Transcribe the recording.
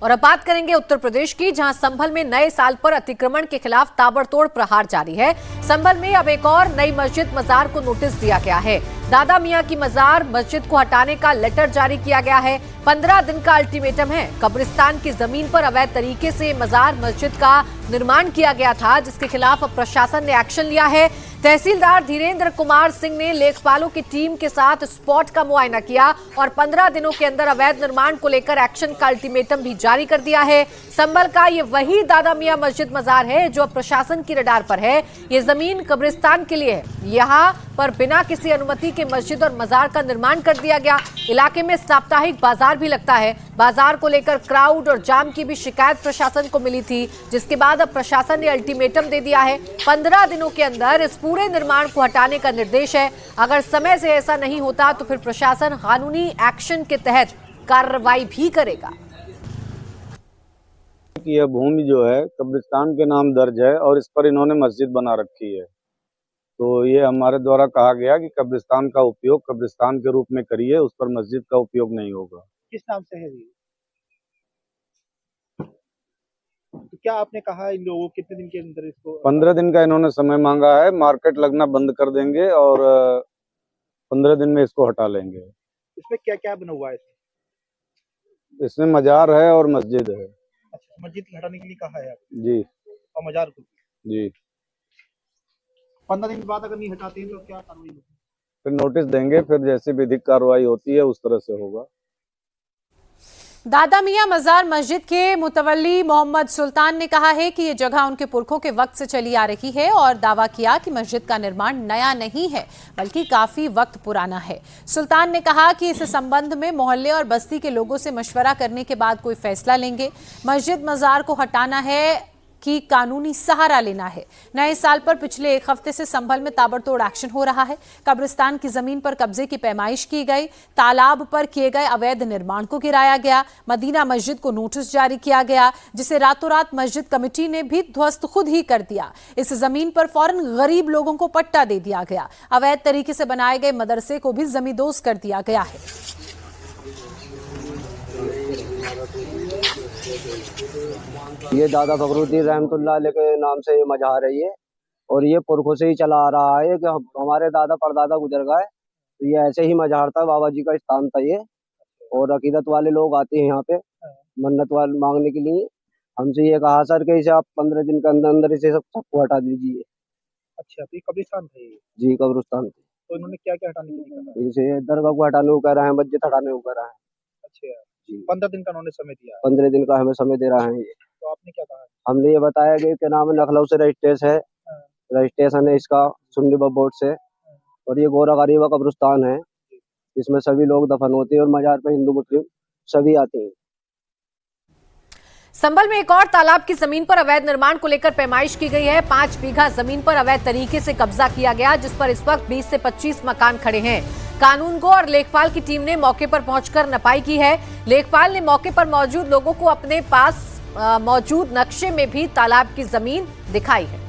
और अब बात करेंगे उत्तर प्रदेश की, जहां संभल में नए साल पर अतिक्रमण के खिलाफ ताबड़तोड़ प्रहार जारी है। संभल में अब एक और नई मस्जिद मजार को नोटिस दिया गया है। दादा मियां की मजार मस्जिद को हटाने का लेटर जारी किया गया है। 15 दिन का अल्टीमेटम है। कब्रिस्तान की जमीन पर अवैध तरीके से मजार मस्जिद का निर्माण किया गया था, जिसके खिलाफ अब प्रशासन ने एक्शन लिया है। तहसीलदार धीरेन्द्र कुमार सिंह ने लेखपालों की टीम के साथ स्पॉट का मुआयना किया और 15 दिनों के अंदर अवैध निर्माण को लेकर एक्शन का अल्टीमेटम भी जारी कर दिया है। संभल का ये वही दादा मियां मस्जिद मजार है जो प्रशासन की रडार पर है। ये जमीन कब्रिस्तान के लिए है। यहाँ पर बिना किसी अनुमति के मस्जिद और मजार का निर्माण कर दिया गया। इलाके में साप्ताहिक बाजार भी लगता है। बाजार को लेकर क्राउड और जाम की भी शिकायत प्रशासन को मिली थी, जिसके बाद अब प्रशासन ने अल्टीमेटम दे दिया है। 15 दिनों के अंदर इस पूरे निर्माण को हटाने का निर्देश है। अगर समय से ऐसा नहीं होता तो फिर प्रशासन कानूनी एक्शन के तहत कार्रवाई भी करेगा। यह भूमि जो है कब्रिस्तान के नाम दर्ज है और इस पर इन्होंने मस्जिद बना रखी है। तो ये हमारे द्वारा कहा गया कि कब्रिस्तान का उपयोग कब्रिस्तान के रूप में करिए, उस पर मस्जिद का उपयोग नहीं होगा। किस नाम से है ये? तो क्या आपने कहा इन लोगों कितने दिन के अंदर इसको? 15 दिन का इन्होंने समय मांगा है। मार्केट लगना बंद कर देंगे और 15 दिन में इसको हटा लेंगे। इसमें क्या क्या बना हुआ है? इसमें मजार है और मस्जिद है। अच्छा, मस्जिद हटाने के लिए कहा है आपने? जी। और मजार को? जी। 15 दिन के बाद अगर नहीं हटाते हैं तो क्या कार्रवाई होगी? फिर नोटिस देंगे, फिर जैसी विधिक कार्रवाई होती है उस तरह से होगा। दादा मियां मजार मस्जिद के मुतवल्ली मोहम्मद सुल्तान ने कहा है कि ये जगह उनके पुरखों के वक्त से चली आ रही है और दावा किया कि मस्जिद का निर्माण नया नहीं है बल्कि काफी वक्त पुराना है। सुल्तान ने कहा कि इस संबंध में मोहल्ले और बस्ती के लोगों से मशवरा करने के बाद कोई फैसला लेंगे। मस्जिद मजार को हटाना है कि कानूनी सहारा लेना है। नए साल पर पिछले एक हफ्ते से संभल में ताबड़तोड़ एक्शन हो रहा है। कब्रिस्तान की जमीन पर कब्जे की पैमाइश की गई। तालाब पर किए गए अवैध निर्माण को गिराया गया। मदीना मस्जिद को नोटिस जारी किया गया, जिसे रातों रात मस्जिद कमेटी ने भी ध्वस्त खुद ही कर दिया। इस जमीन पर फौरन गरीब लोगों को पट्टा दे दिया गया। अवैध तरीके से बनाए गए मदरसे को भी जमींदोज कर दिया गया है। ये दादा फखरुद्दीन रहमतुल्लाह अलैह के नाम से ये मजार है ये, और ये पुरखों से ही चला आ रहा है कि हमारे दादा परदादा गुजर गए तो ये ऐसे ही मजार था। बाबा जी का स्थान था ये, और अकीदत वाले लोग आते हैं यहाँ पे मन्नत वाले मांगने के लिए। हमसे ये कहा सर कि इसे आप 15 दिन के अंदर अंदर इसे सबको हटा दीजिए। अच्छा, तो ये कब्रिस्तान था ये? जी, कब्रिस्तान। तो इन्होंने क्या क्या हटाने के लिए कहा? इसे दरगाह को हटाने को कह रहे हैं, मस्जिद हटाने को कह रहे हैं। अच्छा, 15 दिन का उन्होंने समय दिया? 15 दिन का हमें समय दे रहा है ये। तो आपने क्या कहा? हमने ये बताया कि क्या नाम है, लखनऊ से रजिस्ट्रेशन है इसका सुन्नी वक्फ बोर्ड से, और ये गोरा गरीबा कब्रिस्तान है। इसमें सभी लोग दफन होते हैं और मजार पे हिंदू मुस्लिम सभी आते हैं। संभल में एक और तालाब की जमीन पर अवैध निर्माण को लेकर पैमाइश की गई है। 5 बीघा जमीन पर अवैध तरीके से कब्जा किया गया, जिस पर इस वक्त 20 से 25 मकान खड़े हैं। कानूनगो और लेखपाल की टीम ने मौके पर पहुंचकर नपाई की है। लेखपाल ने मौके पर मौजूद लोगों को अपने पास मौजूद नक्शे में भी तालाब की जमीन दिखाई है।